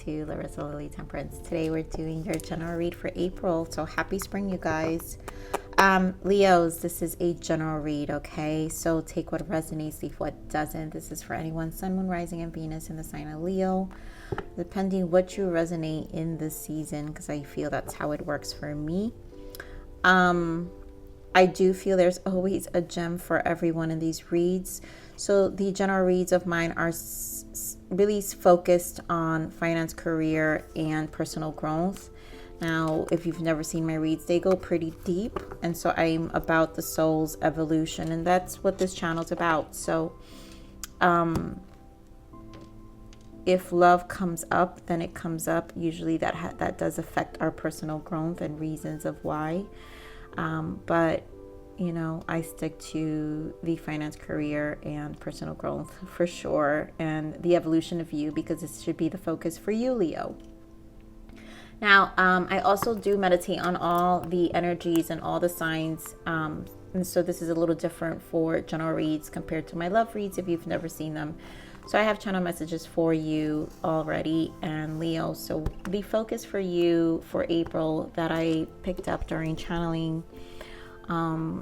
to Larisa Lili Temperance. Today we're doing your general read for April. So happy spring, you guys. Leos, this is a general read, okay? So take what resonates, leave what doesn't. This is for anyone, Sun, Moon, Rising, and Venus in the sign of Leo. Depending what you resonate in this season, because I feel that's how it works for me. I do feel there's always a gem for everyone in these reads. So the general reads of mine are really focused on finance, career, and personal growth. Now, if you've never seen my reads, they go pretty deep. And so I'm about the soul's evolution, and that's what this channel's about. So if love comes up, then it comes up. Usually that does affect our personal growth and reasons of why. But you know, I stick to the finance, career, and personal growth for sure, and the evolution of you, because this should be the focus for you, Leo. Now, I also do meditate on all the energies and all the signs, and so this is a little different for general reads compared to my love reads if you've never seen them. So I have channel messages for you already, and Leo, so the focus for you for April that I picked up during channeling,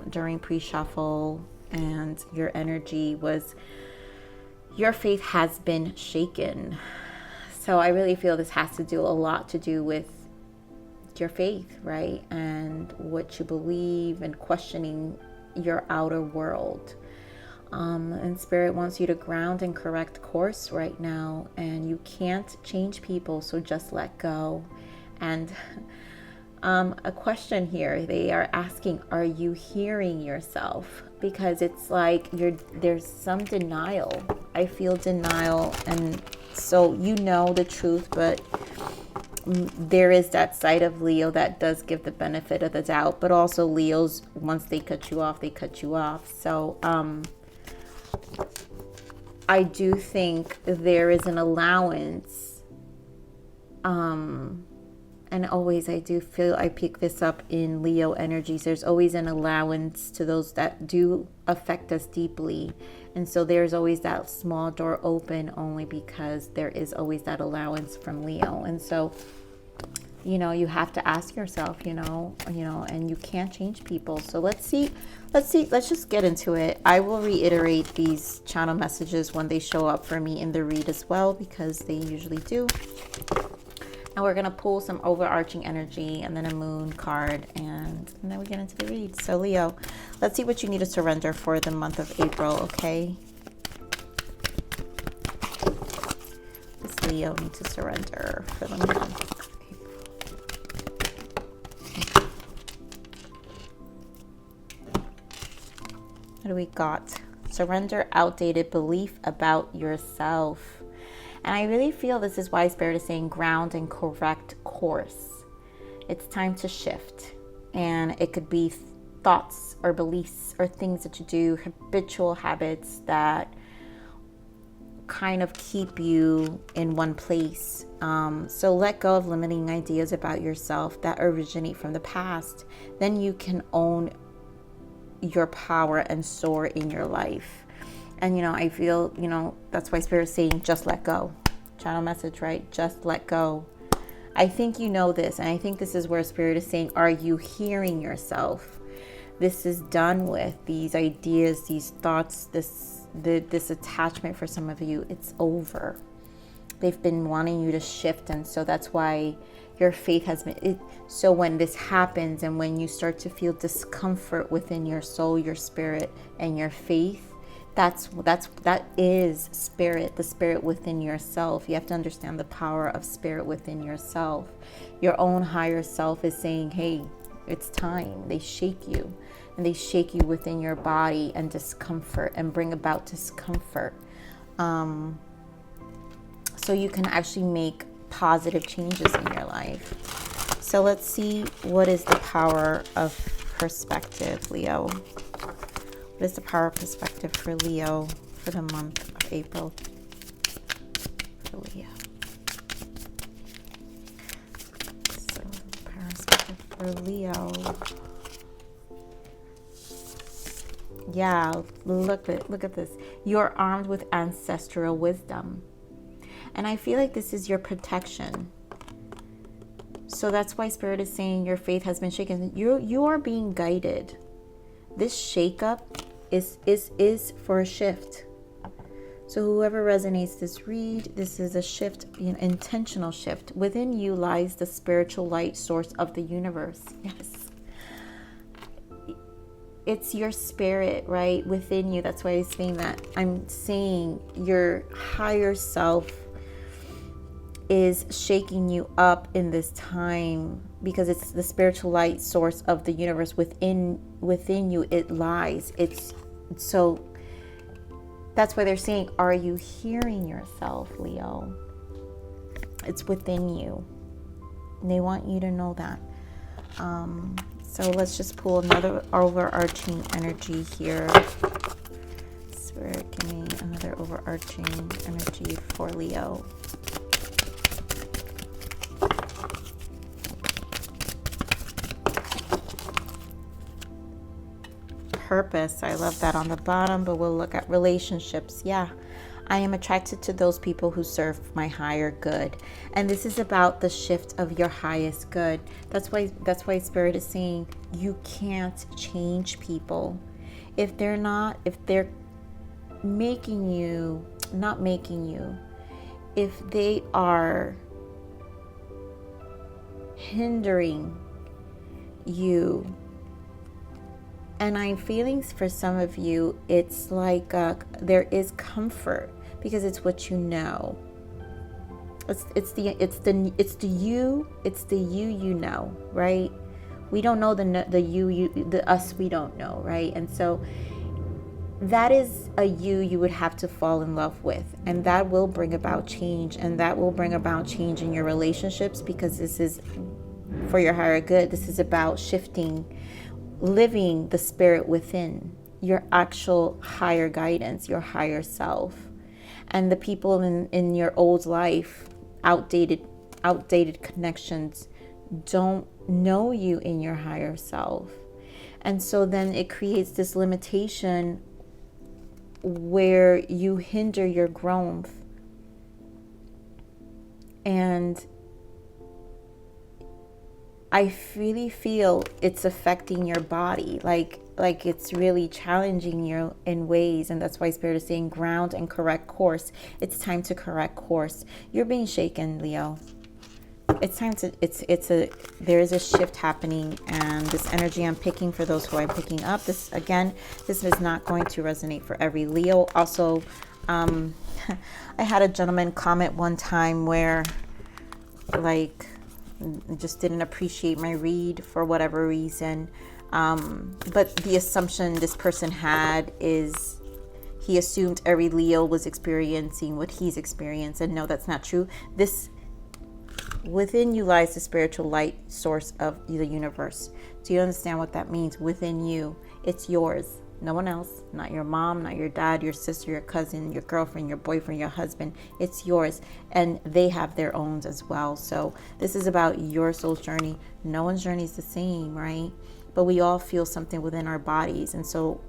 during pre-shuffle, and your energy was your faith has been shaken. So I really feel this has to do a lot to do with your faith, right? And what you believe, and questioning your outer world. And Spirit wants you to ground and correct course right now, and you can't change people, so just let go. And a question here, they are asking, are you hearing yourself? Because it's like there's some denial. I feel denial, and so you know the truth, but there is that side of Leo that does give the benefit of the doubt. But also Leos, once they cut you off, they cut you off. So I do think there is an allowance, and always I do feel I pick this up in Leo energies. There's always an allowance to those that do affect us deeply. And so there's always that small door open, only because there is always that allowance from Leo. And so, you know, you have to ask yourself, you know, and you can't change people. So let's just get into it. I will reiterate these channel messages when they show up for me in the read as well, because they usually do. And we're going to pull some overarching energy, and then a moon card, and then we get into the read. So Leo, let's see what you need to surrender for the month of April, okay? This Leo needs to surrender for the month of April. What do we got? Surrender outdated belief about yourself. And I really feel this is why Spirit is saying ground and correct course. It's time to shift. And it could be thoughts or beliefs or things that you do, habitual habits that kind of keep you in one place. So let go of limiting ideas about yourself that originate from the past. Then you can own your power and soar in your life. And, you know, I feel, you know, that's why Spirit is saying, just let go. Channel message, right? Just let go. I think you know this. And I think this is where Spirit is saying, are you hearing yourself? This is done with. These ideas, these thoughts, this attachment for some of you, it's over. They've been wanting you to shift. And so that's why your faith has been. So when this happens, and when you start to feel discomfort within your soul, your spirit, and your faith, that is spirit, the spirit within yourself. You have to understand the power of spirit within yourself. Your own higher self is saying, hey, it's time. They shake you, and they shake you within your body, and discomfort, and bring about discomfort. So you can actually make positive changes in your life. So let's see, what is the power of perspective, Leo? What is the power of perspective for Leo for the month of April? For Leo. So, power of perspective for Leo. Yeah, look at this. You're armed with ancestral wisdom. And I feel like this is your protection. So that's why Spirit is saying your faith has been shaken. You are being guided. This shakeup is for a shift. So whoever resonates this read, this is a shift, an intentional shift. Within you lies the spiritual light source of the universe. Yes. It's your spirit, right? Within you. That's why I'm saying that. I'm saying your higher self is shaking you up in this time, because it's the spiritual light source of the universe. Within you it lies. It's so that's why they're saying, are you hearing yourself, Leo? It's within you. And they want you to know that. So let's just pull another overarching energy here. Spirit, give me another overarching energy for Leo. Purpose, I love that on the bottom, but we'll look at relationships. Yeah, I am attracted to those people who serve my higher good, and this is about the shift of your highest good. That's why Spirit is saying you can't change people if they're making you, not making you, if they are hindering you. And I'm feeling for some of you, it's like there is comfort because it's what you know. It's the you know, right? We don't know the us we don't know, right? And so that is a you would have to fall in love with, and that will bring about change, and that will bring about change in your relationships, because this is for your higher good. This is about shifting, living the spirit within, your actual higher guidance, your higher self. And the people in your old life, outdated connections, don't know you in your higher self. And so then it creates this limitation where you hinder your growth. And I really feel it's affecting your body, like it's really challenging you in ways. And that's why Spirit is saying ground and correct course. It's time to correct course. You're being shaken, Leo. It's time to, there is a shift happening, and this energy I'm picking for those who I'm picking up. This is not going to resonate for every Leo. Also, I had a gentleman comment one time where, like, just didn't appreciate my read for whatever reason. But the assumption this person had is he assumed every Leo was experiencing what he's experienced. And no, that's not true. Within you lies the spiritual light source of the universe. Do you understand what that means? Within you, it's yours. No one else, not your mom, not your dad, your sister, your cousin, your girlfriend, your boyfriend, your husband. It's yours, and they have their own as well. So this is about your soul's journey. No one's journey is the same, right? But we all feel something within our bodies. And so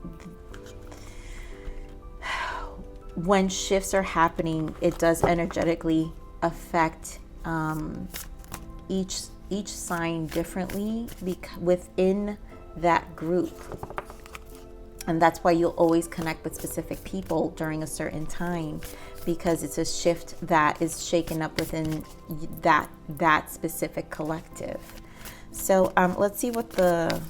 when shifts are happening, it does energetically affect each sign differently within that group. And that's why you'll always connect with specific people during a certain time, because it's a shift that is shaken up within that specific collective. So let's see what the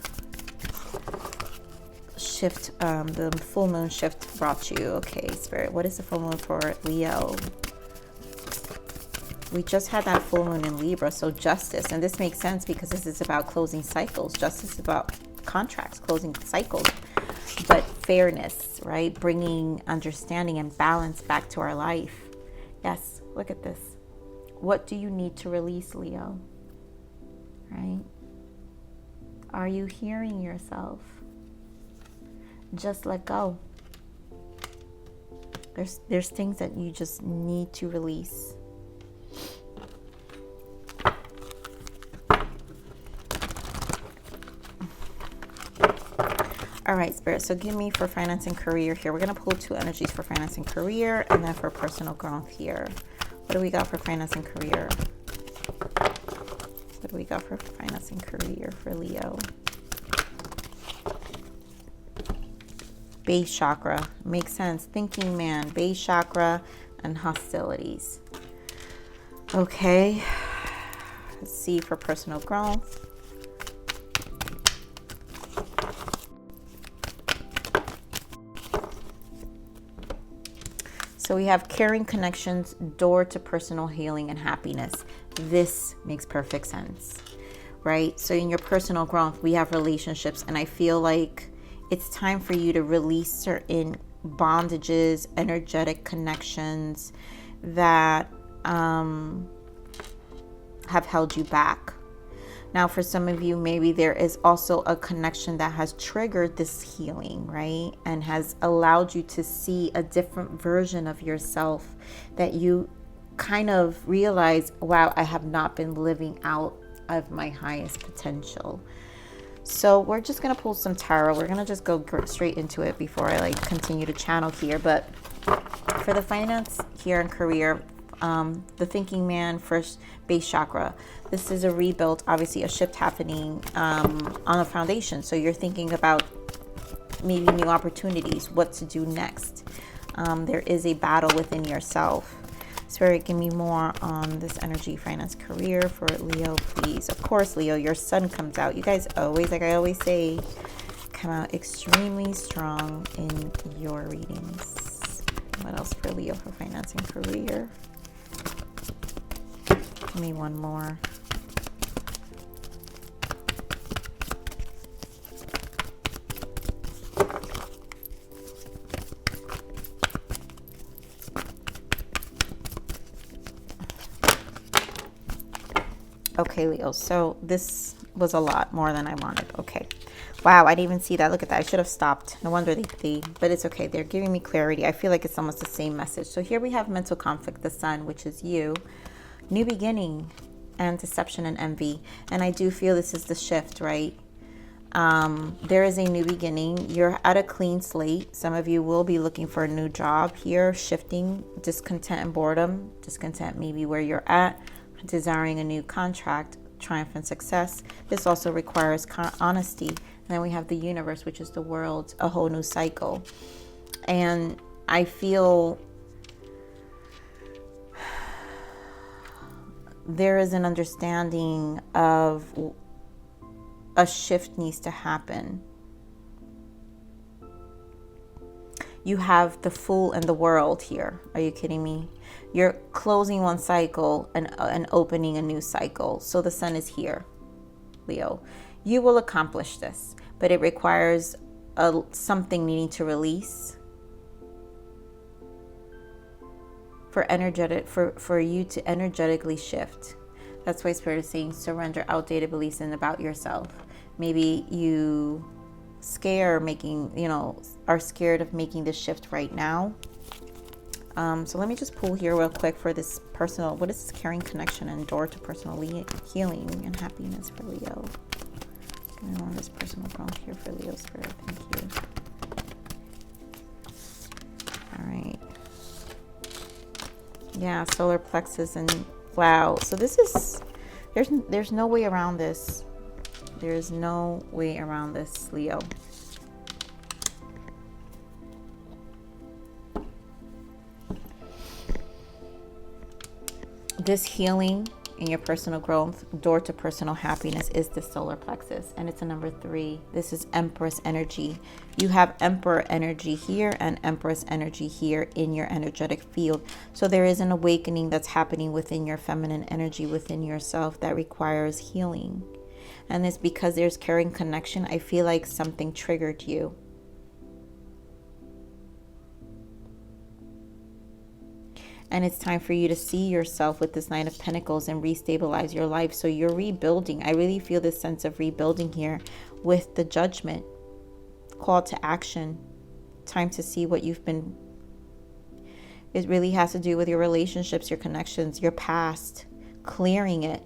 shift, the full moon shift brought you. Okay, Spirit, what is the full moon for Leo? We just had that full moon in Libra, so justice. And this makes sense because this is about closing cycles. Justice is about contracts, closing cycles. But fairness, right? Bringing understanding and balance back to our life. Yes, look at this. What do you need to release, Leo? Right? Are you hearing yourself? Just let go. There's things that you just need to release. All right, Spirit, so give me for finance and career here. We're going to pull two energies for finance and career, and then for personal growth here. What do we got for finance and career? What do we got for finance and career for Leo? Base chakra. Makes sense. Thinking man. Base chakra and hostilities. Okay. Let's see for personal growth. So we have caring connections, door to personal healing and happiness. This makes perfect sense, right? So in your personal growth, we have relationships, and I feel like it's time for you to release certain bondages, energetic connections that have held you back. Now, for some of you, maybe there is also a connection that has triggered this healing, right? And has allowed you to see a different version of yourself that you kind of realize, wow, I have not been living out of my highest potential. So we're just going to pull some tarot. We're going to just go straight into it before I continue to channel here. But for the finance here and career, the thinking man, first base chakra, this is a rebuild, obviously a shift happening on a foundation. So you're thinking about maybe new opportunities, what to do next. There is a battle within yourself. Spirit, give me more on this energy, finance, career for Leo, please. Of course, Leo, your sun comes out. You guys always, like I always say, come out extremely strong in your readings. What else for Leo for finance and career? Give me one more. Okay, Leo, so this was a lot more than I wanted. Okay. Wow, I didn't even see that. Look at that. I should have stopped. No wonder but it's okay. They're giving me clarity. I feel like it's almost the same message. So here we have mental conflict, the sun, which is you. New beginning and deception and envy. And I do feel this is the shift, right? There is a new beginning. You're at a clean slate. Some of you will be looking for a new job here, shifting discontent and boredom. Discontent maybe where you're at, desiring a new contract, triumph and success. This also requires honesty. And then we have the universe, which is the world, a whole new cycle. And I feel there is an understanding of a shift needs to happen. You have the Fool and the World here. Are you kidding me? You're closing one cycle and opening a new cycle. So the sun is here, Leo. You will accomplish this, but it requires something needing to release for you to energetically shift. That's why Spirit is saying surrender outdated beliefs about yourself. Maybe you are scared of making this shift right now. So let me just pull here real quick for this personal, what is this caring connection and door to personal healing and happiness for Leo? I want this personal growth here for Leo, Spirit. Thank you. All right. Yeah, solar plexus and wow. So this is, there's no way around this. There is no way around this, Leo. This healing in your personal growth, door to personal happiness, is the solar plexus, and it's a number 3. This is Empress energy. You have Emperor energy here and Empress energy here in your energetic field. So there is an awakening that's happening within your feminine energy, within yourself, that requires healing. And it's because there's caring connection. I feel like something triggered you. And it's time for you to see yourself with this Nine of Pentacles and restabilize your life. So you're rebuilding. I really feel this sense of rebuilding here with the Judgment. Call to action. Time to see what you've been. It really has to do with your relationships, your connections, your past. Clearing it.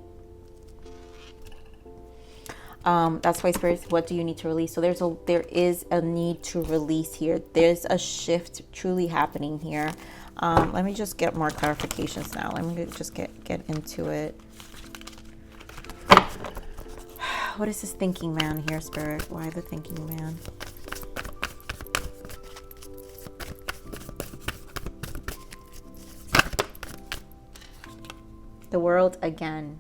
That's why Spirit, what do you need to release? So there is a need to release here. There's a shift truly happening here. Let me just get more clarifications now. Let me just get into it. What is this thinking man here, Spirit? Why the thinking man? The World again.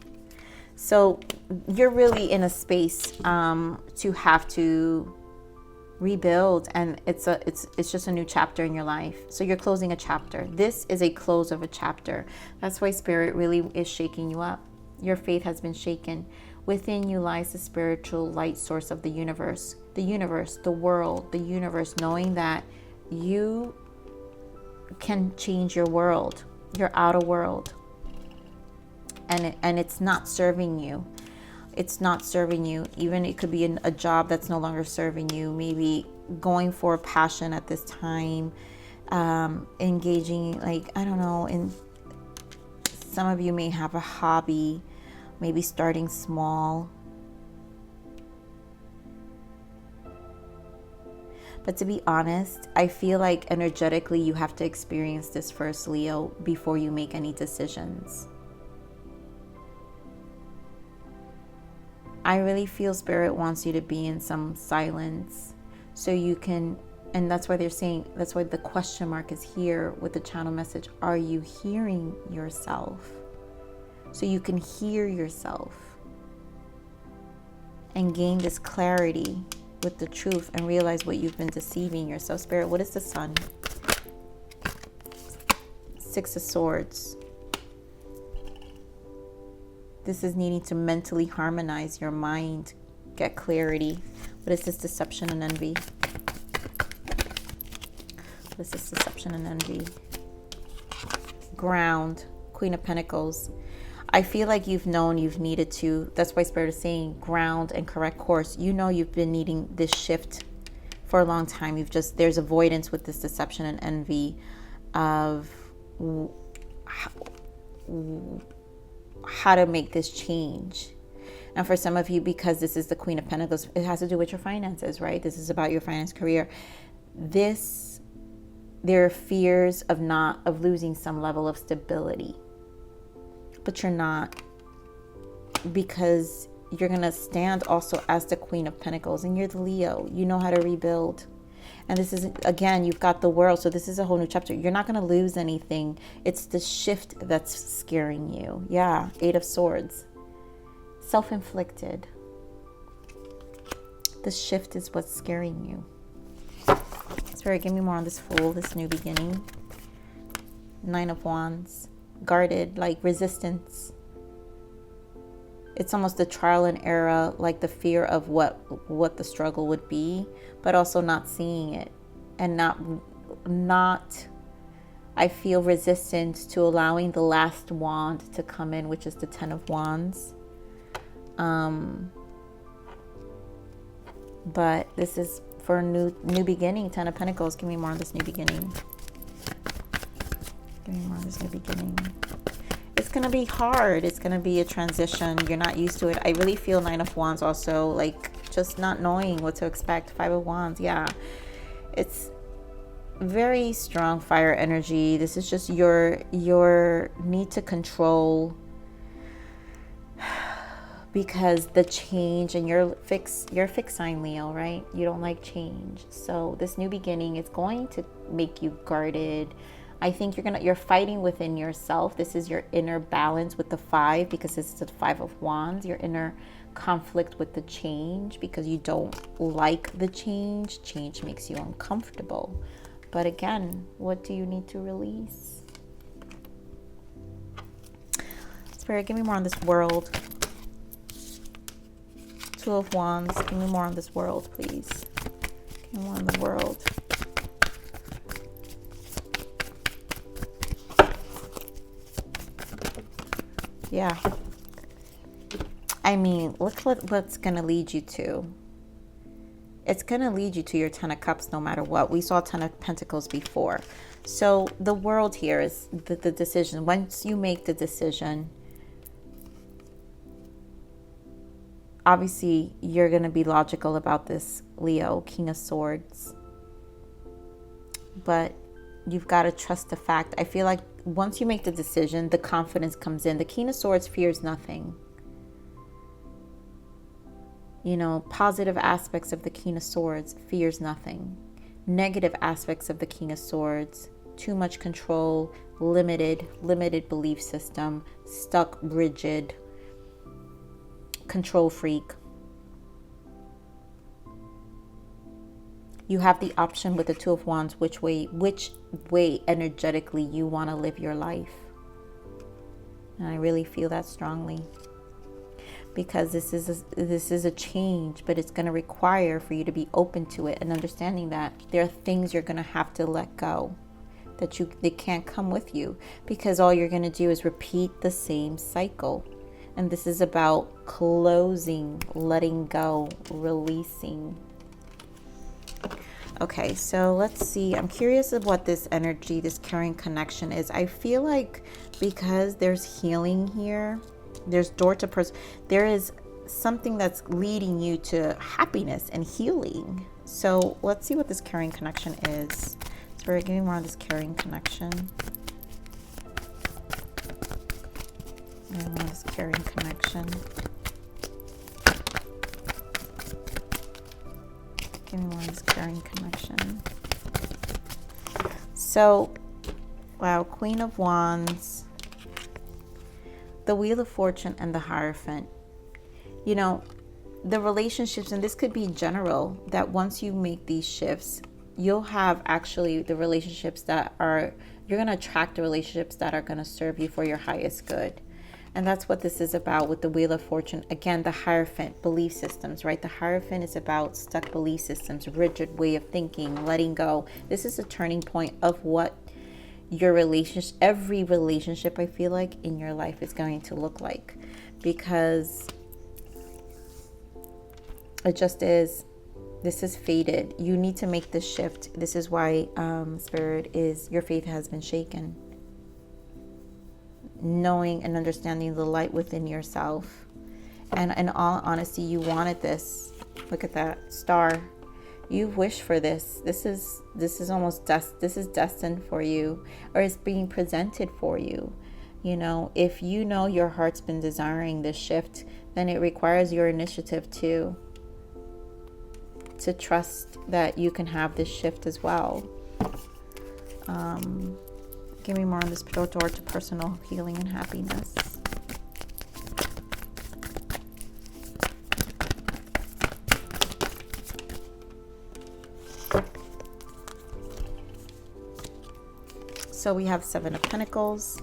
So you're really in a space to have to rebuild, and it's just a new chapter in your life. So you're closing a chapter. This is a close of a chapter. That's why Spirit really is shaking you up. Your faith has been shaken. Within you lies the spiritual light source of the universe, the world, the universe, knowing that you can change your world, your outer world. And it's not serving you. It's not serving you. Even it could be a job that's no longer serving you. Maybe going for a passion at this time, engaging, like, I don't know, in some of you may have a hobby, maybe starting small. But to be honest, I feel like energetically you have to experience this first, Leo, before you make any decisions. I really feel Spirit wants you to be in some silence so you can, and that's why they're saying, that's why the question mark is here with the channel message. Are you hearing yourself? So you can hear yourself and gain this clarity with the truth and realize what you've been deceiving yourself. Spirit, what is the Sun? Six of Swords. This is needing to mentally harmonize your mind, get clarity. What is this? Deception and envy. What is this? Deception and envy. Ground. Queen of Pentacles. I feel like you've known you've needed to. That's why Spirit is saying ground and correct course. You know you've been needing this shift for a long time. There's avoidance with this deception and envy of how to make this change. And for some of you, because this is the Queen of Pentacles, it has to do with your finances, right? This is about your finance career. There are fears of losing some level of stability, but you're not, because you're going to stand also as the Queen of Pentacles, and you're the Leo. You know how to rebuild. And this is, again, you've got the World. So this is a whole new chapter. You're not going to lose anything. It's the shift that's scaring you. Yeah. Eight of Swords. Self-inflicted. The shift is what's scaring you. Spirit, give me more on this Fool, this new beginning. Nine of Wands. Guarded, like resistance. It's almost the trial and error, like the fear of what the struggle would be, but also not seeing it, and not I feel resistance to allowing the last wand to come in, which is the Ten of Wands. But this is for a new beginning. Ten of Pentacles. Give me more on this new beginning. Give me more on this new beginning. It's going to be hard. It's going to be a transition. You're not used to it. I really feel Nine of Wands also, like just not knowing what to expect. Five of Wands. Yeah. It's very strong fire energy. This is just your need to control, because the change, and you're a fixed sign, Leo, right? You don't like change. So this new beginning is going to make you guarded. I think you're fighting within yourself. This is your inner balance with the Five, because this is the Five of Wands. Your inner conflict with the change, because you don't like the change. Change makes you uncomfortable. But again, what do you need to release? Spirit, give me more on this World. Two of Wands. Give me more on this World, please. Give me more on the World. Yeah. I mean, look what's going to lead you to. It's going to lead you to your Ten of Cups no matter what. We saw Ten of Pentacles before. So the World here is the decision. Once you make the decision, obviously you're going to be logical about this, Leo, King of Swords. But you've got to trust the fact. I feel like once you make the decision, the confidence comes in. The King of Swords fears nothing. You know, positive aspects of the King of Swords, fears nothing. Negative aspects of the King of Swords, too much control, limited belief system, stuck, rigid, control freak. You have the option with the Two of Wands which way energetically you want to live your life. And I really feel that strongly. Because this is a change, but it's going to require for you to be open to it and understanding that there are things you're going to have to let go, that they can't come with you, because all you're going to do is repeat the same cycle. And this is about closing, letting go, releasing. Okay, so let's see. I'm curious of what this energy, this carrying connection is. I feel like because there's healing here, there's door to person, there is something that's leading you to happiness and healing. So let's see what this carrying connection is. So we're getting more on this carrying connection. And this carrying connection. Give me more of this carrying connection. So, wow, Queen of Wands, the Wheel of Fortune, and the Hierophant. You know, the relationships, and this could be general, that once you make these shifts, you'll have actually the relationships that are, you're going to attract the relationships that are going to serve you for your highest good. And that's what this is about with the Wheel of Fortune. Again, the Hierophant, belief systems, right? The Hierophant is about stuck belief systems, rigid way of thinking, letting go. This is a turning point of what your relationship, every relationship I feel like in your life is going to look like, because it just is. This is fated. You need to make this shift. This is why Spirit is, your faith has been shaken. Knowing and understanding the light within yourself. And in all honesty, you wanted this. Look at that star. You wish for this. This is almost this is destined for you, or it's being presented for you. You know, if you know your heart's been desiring this shift, then it requires your initiative to trust that you can have this shift as well. Give me more on this door to personal healing and happiness. So we have 7 of Pentacles,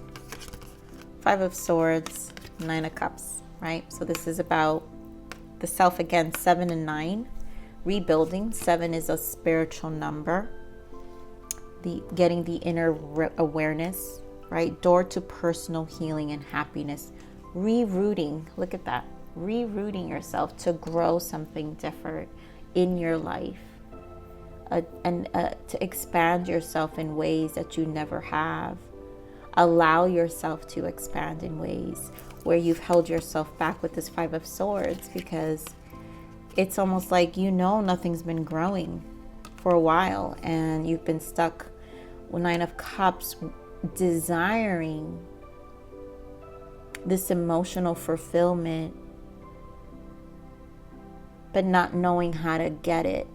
5 of Swords, 9 of Cups, right? So this is about the self again, 7 and 9. Rebuilding. 7 is a spiritual number. Getting the inner awareness, right? Door to personal healing and happiness. Rerouting. Look at that. Rerouting yourself to grow something different in your life. And to expand yourself in ways that you never have. Allow yourself to expand in ways where you've held yourself back with this 5 of Swords, because it's almost like, you know, nothing's been growing for a while and you've been stuck with 9 of Cups, desiring this emotional fulfillment, but not knowing how to get it.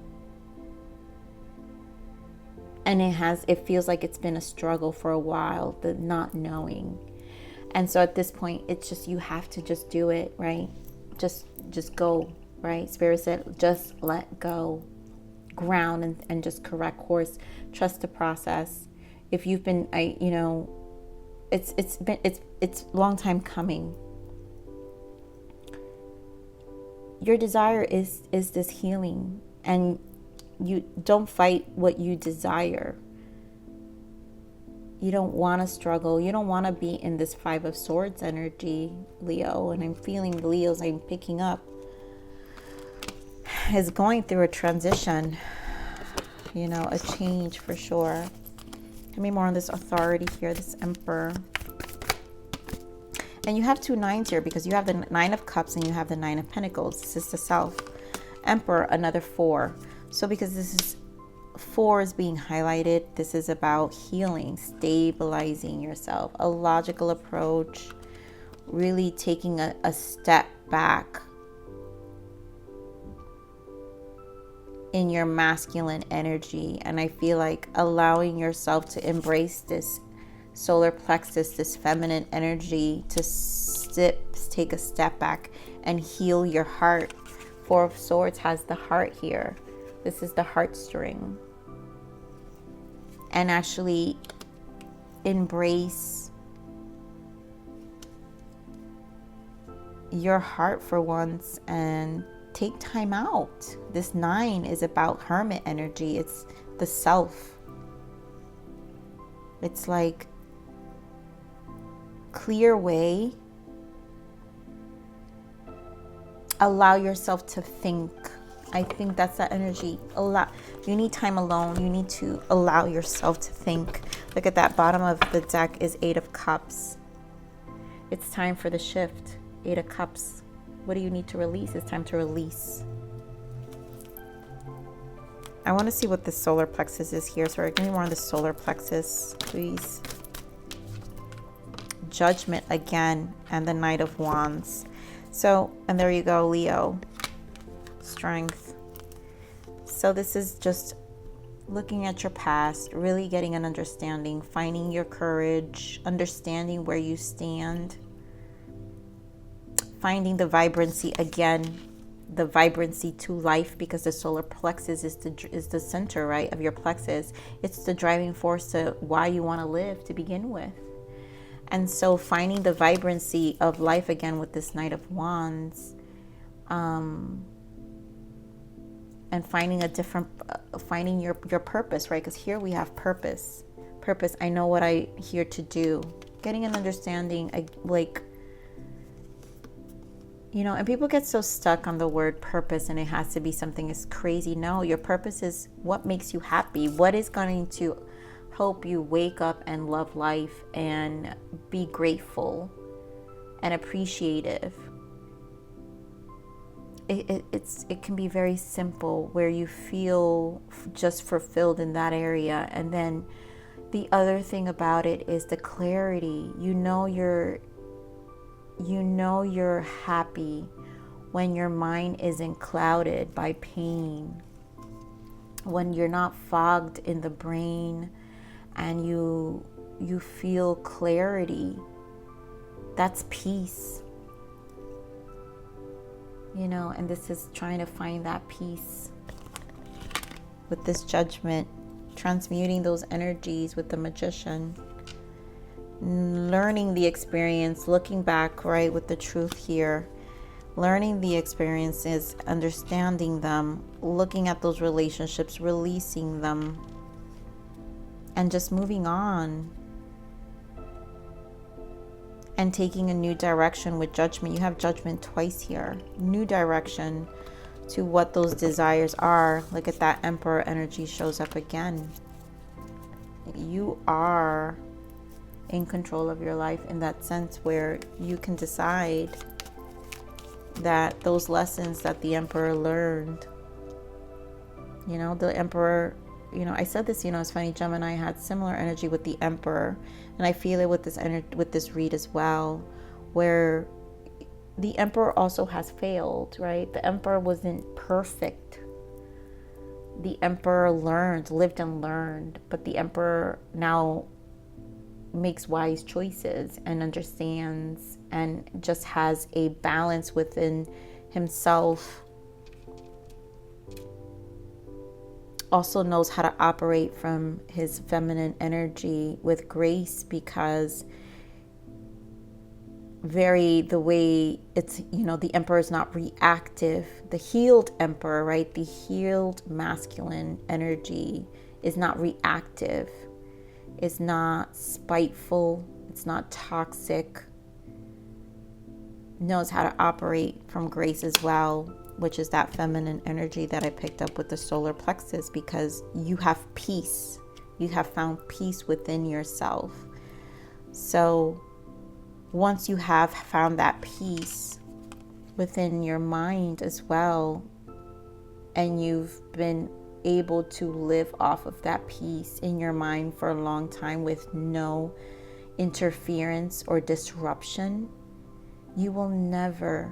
And it feels like it's been a struggle for a while, the not knowing. And so at this point, it's just, you have to just do it, right? Just go, right? Spirit said, just let go. Ground and just correct course. Trust the process. If you've been, it's long time coming. Your desire is this healing, and you don't fight what you desire. You don't want to struggle. You don't want to be in this 5 of Swords energy, Leo. And I'm feeling the Leos I'm picking up is going through a transition, a change for sure. Give me more on this authority here, this Emperor. And you have 2 9s here, because you have the 9 of Cups and you have the 9 of Pentacles. This is the self. Emperor, another 4. So because this is 4 is being highlighted. This is about healing, stabilizing yourself, a logical approach, really taking a step back in your masculine energy. And I feel like allowing yourself to embrace this solar plexus, this feminine energy, to take a step back and heal your heart. 4 of Swords has the heart here. This is the heartstring. And actually embrace your heart for once and take time out. This 9 is about hermit energy. It's the self. It's like clear way. Allow yourself to think. I think that's that energy. You need time alone. You need to allow yourself to think. Look at that bottom of the deck is 8 of Cups. It's time for the shift. 8 of Cups. What do you need to release? It's time to release. I want to see what the solar plexus is here. Sorry, give me more on the solar plexus, please. Judgment again, and the Knight of Wands. So, and there you go, Leo. Strength. So this is just looking at your past, really getting an understanding, finding your courage, understanding where you stand, finding the vibrancy again, the vibrancy to life, because the solar plexus is the center, right, of your plexus. It's the driving force to why you want to live to begin with. And so finding the vibrancy of life again with this Knight of Wands, and finding finding your purpose, right? Because here we have purpose. I know what I'm here to do. Getting an understanding, like, you know, and people get so stuck on the word purpose and it has to be something as crazy. No, your purpose is what makes you happy. What is going to help you wake up and love life and be grateful and appreciative. It can be very simple, where you feel just fulfilled in that area. And then the other thing about it is the clarity. You know you're happy when your mind isn't clouded by pain, when you're not fogged in the brain, and you feel clarity. That's peace. You know, and this is trying to find that peace with this Judgment, transmuting those energies with the Magician, learning the experience, looking back, right, with the Truth here, learning the experiences, understanding them, looking at those relationships, releasing them, and just moving on. And taking a new direction with Judgment. You have Judgment twice here. New direction to what those desires are. Look at that Emperor energy shows up again. You are in control of your life in that sense, where you can decide that those lessons that the Emperor learned, you know, the Emperor, you know, I said this, you know, it's funny, Gemini had similar energy with the Emperor, and I feel it with this with this read as well, where the Emperor also has failed, right? The Emperor wasn't perfect. The Emperor lived and learned, but the Emperor now makes wise choices and understands and just has a balance within himself. Also knows how to operate from his feminine energy with grace, because the way it's, you know, the Emperor is not reactive. The healed Emperor, right? The healed masculine energy is not reactive. It's not spiteful. It's not toxic. Knows how to operate from grace as well, which is that feminine energy that I picked up with the solar plexus, because you have peace. You have found peace within yourself. So once you have found that peace within your mind as well, and you've been able to live off of that peace in your mind for a long time with no interference or disruption, you will never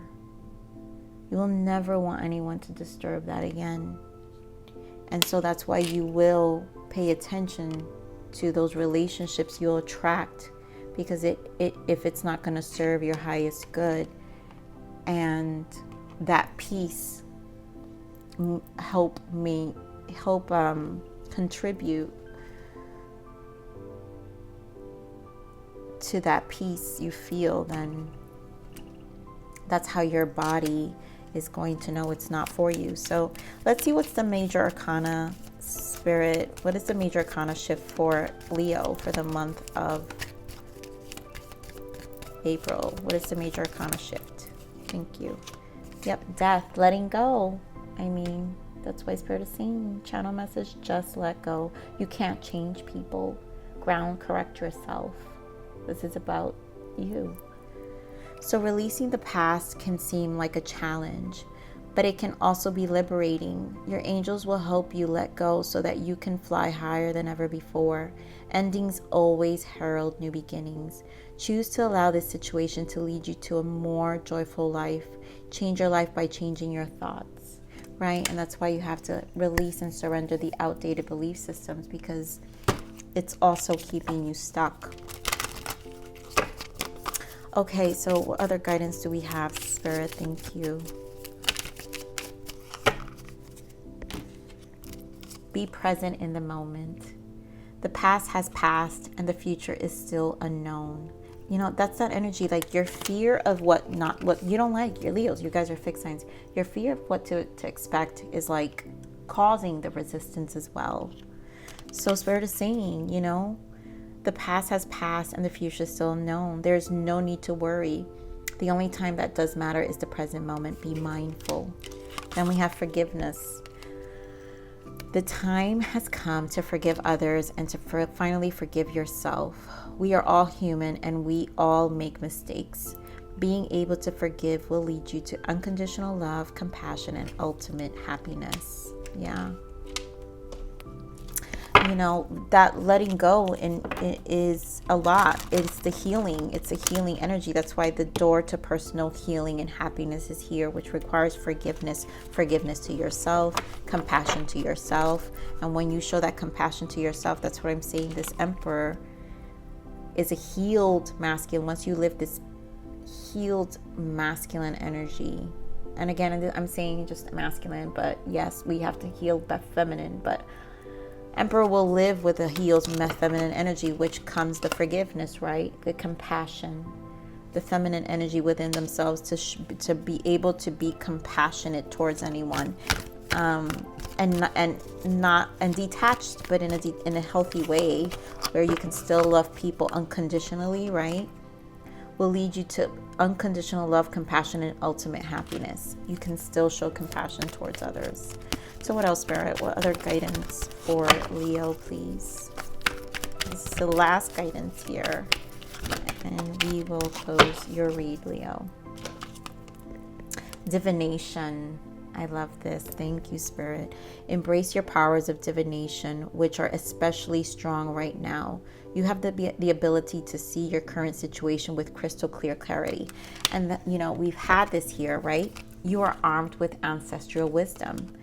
want anyone to disturb that again. And so that's why you will pay attention to those relationships you'll attract, because if it's not going to serve your highest good, and that peace help contribute to that peace you feel, then that's how your body is going to know it's not for you. So let's see what's the major arcana, Spirit. What is the major arcana shift for Leo for the month of April? What is the major arcana shift? Thank you. Yep, death, letting go. I mean, that's why Spirit is saying, channel message, just let go. You can't change people. Ground, correct yourself. This is about you. So releasing the past can seem like a challenge, but it can also be liberating. Your angels will help you let go so that you can fly higher than ever before. Endings always herald new beginnings. Choose to allow this situation to lead you to a more joyful life. Change your life by changing your thoughts, right? And that's why you have to release and surrender the outdated belief systems, because it's also keeping you stuck. Okay, so what other guidance do we have, Spirit? Thank you. Be present in the moment. The past has passed and the future is still unknown. You know, that's that energy, like your fear of what you don't like. You're Leos, you guys are fixed signs. Your fear of what to expect is like causing the resistance as well. So Spirit is saying, you know, the past has passed and the future is still unknown. There's no need to worry. The only time that does matter is the present moment. Be mindful. Then we have forgiveness. The time has come to forgive others and to finally forgive yourself. We are all human and we all make mistakes. Being able to forgive will lead you to unconditional love, compassion, and ultimate happiness. Yeah. You know, that letting go is a lot. It's the healing. It's a healing energy. That's why the door to personal healing and happiness is here, which requires forgiveness. Forgiveness to yourself, compassion to yourself. And when you show that compassion to yourself, that's what I'm saying. This Emperor is a healed masculine. Once you live this healed masculine energy. And again, I'm saying just masculine, but yes, we have to heal the feminine, but Emperor will live with a healed feminine energy, which comes the forgiveness, right? The compassion, the feminine energy within themselves to be able to be compassionate towards anyone, and detached, but in a healthy way, where you can still love people unconditionally, right? Will lead you to unconditional love, compassion, and ultimate happiness. You can still show compassion towards others. So what else, Spirit? What other guidance for Leo, please? This is the last guidance here. And we will close your read, Leo. Divination. I love this. Thank you, Spirit. Embrace your powers of divination, which are especially strong right now. You have the ability to see your current situation with crystal clear clarity. And, you know, we've had this here, right? You are armed with ancestral wisdom.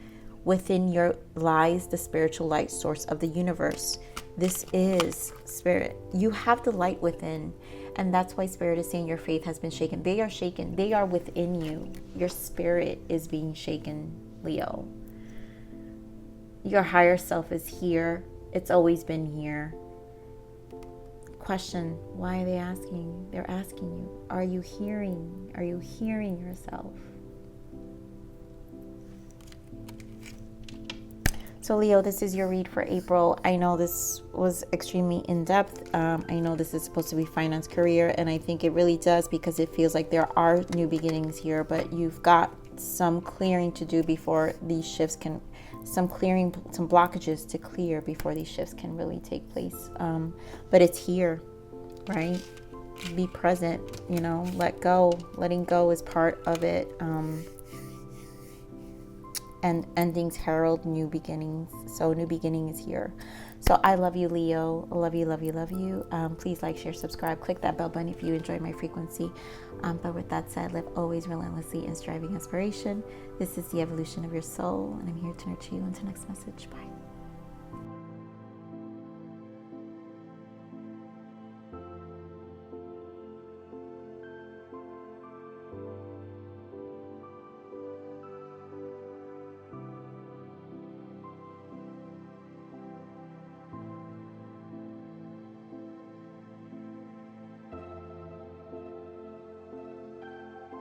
Within you lies the spiritual light source of the universe. This is Spirit. You have the light within. And that's why Spirit is saying your faith has been shaken. They are shaken. They are within you. Your spirit is being shaken, Leo. Your higher self is here. It's always been here. Question, why are they asking? They're asking you, are you hearing? Are you hearing yourself? So Leo, this is your read for April. I know this was extremely in-depth. I know this is supposed to be finance, career, and I think it really does, because it feels like there are new beginnings here, but you've got some clearing to do before these shifts can, some blockages to clear before these shifts can really take place. But it's here, right? Be present, you know, let go. Letting go is part of it. and endings herald new beginnings. So new beginning is here. So I love you, Leo. Love you, love you, love you. Please like, share, subscribe. Click that bell button if you enjoy my frequency. But with that said, live always relentlessly in striving aspiration. This is the evolution of your soul, and I'm here to nurture you. Until next message. Bye.